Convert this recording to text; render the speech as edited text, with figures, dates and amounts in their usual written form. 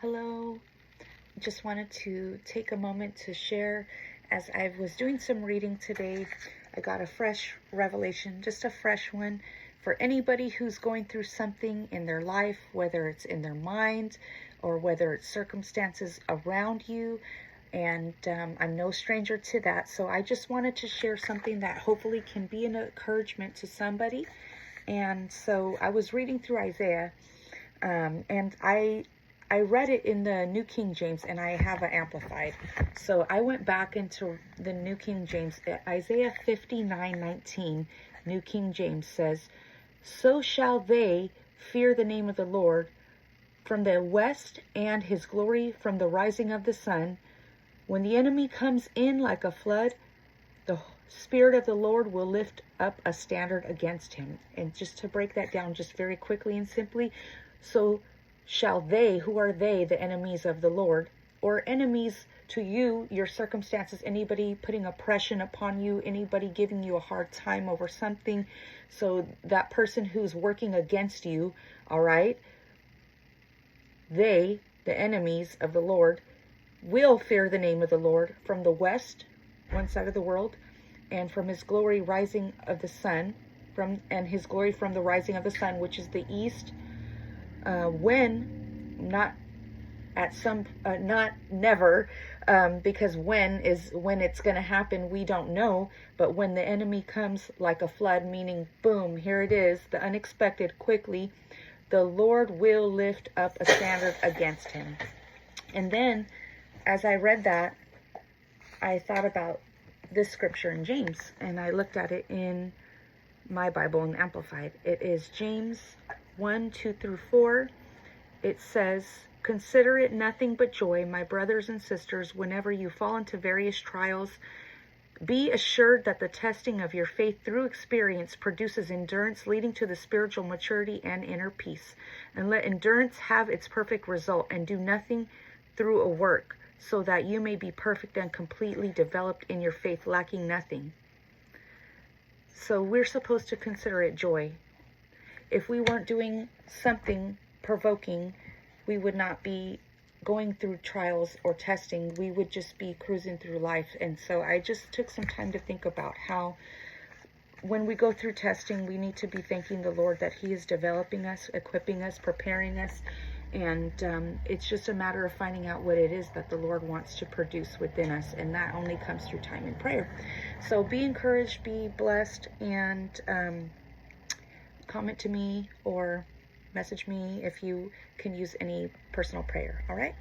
Hello. Just wanted to take a moment to share. As I was doing some reading today, I got a fresh revelation, just a fresh one for anybody who's going through something in their life, whether it's in their mind or whether it's circumstances around you. And I'm no stranger to that. So I just wanted to share something that hopefully can be an encouragement to somebody. And so I was reading through Isaiah, and I read it in the New King James, and I have it amplified. So I went back into the New King James. Isaiah 59:19, New King James says, "So shall they fear the name of the Lord from the west, and his glory from the rising of the sun. When the enemy comes in like a flood, the Spirit of the Lord will lift up a standard against him." And just to break that down just very quickly and simply, so shall they, who are they, the enemies of the Lord, or enemies to you, your circumstances, anybody putting oppression upon you, anybody giving you a hard time over something, so that person who's working against you, all right, they, the enemies of the Lord, will fear the name of the Lord from the west, one side of the world, and from his glory rising of the sun, and his glory from the rising of the sun, which is the east. When, not at some, not never, because when it's going to happen, we don't know. But when the enemy comes like a flood, meaning boom, here it is, the unexpected, quickly, the Lord will lift up a standard against him. And then, as I read that, I thought about this scripture in James, and I looked at it in my Bible and Amplified. It is James 1:2-4. It says, "Consider it nothing but joy, my brothers and sisters, whenever you fall into various trials. Be assured that the testing of your faith through experience produces endurance, leading to the spiritual maturity and inner peace. And let endurance have its perfect result, and do nothing through a work, so that you may be perfect and completely developed in your faith, lacking nothing." So we're supposed to consider it joy. If we weren't doing something provoking, we would not be going through trials or testing. We would just be cruising through life. And so I just took some time to think about how when we go through testing, we need to be thanking the Lord that he is developing us, equipping us, preparing us. And it's just a matter of finding out what it is that the Lord wants to produce within us. And that only comes through time and prayer. So be encouraged, be blessed, and comment to me or message me if you can use any personal prayer. All right?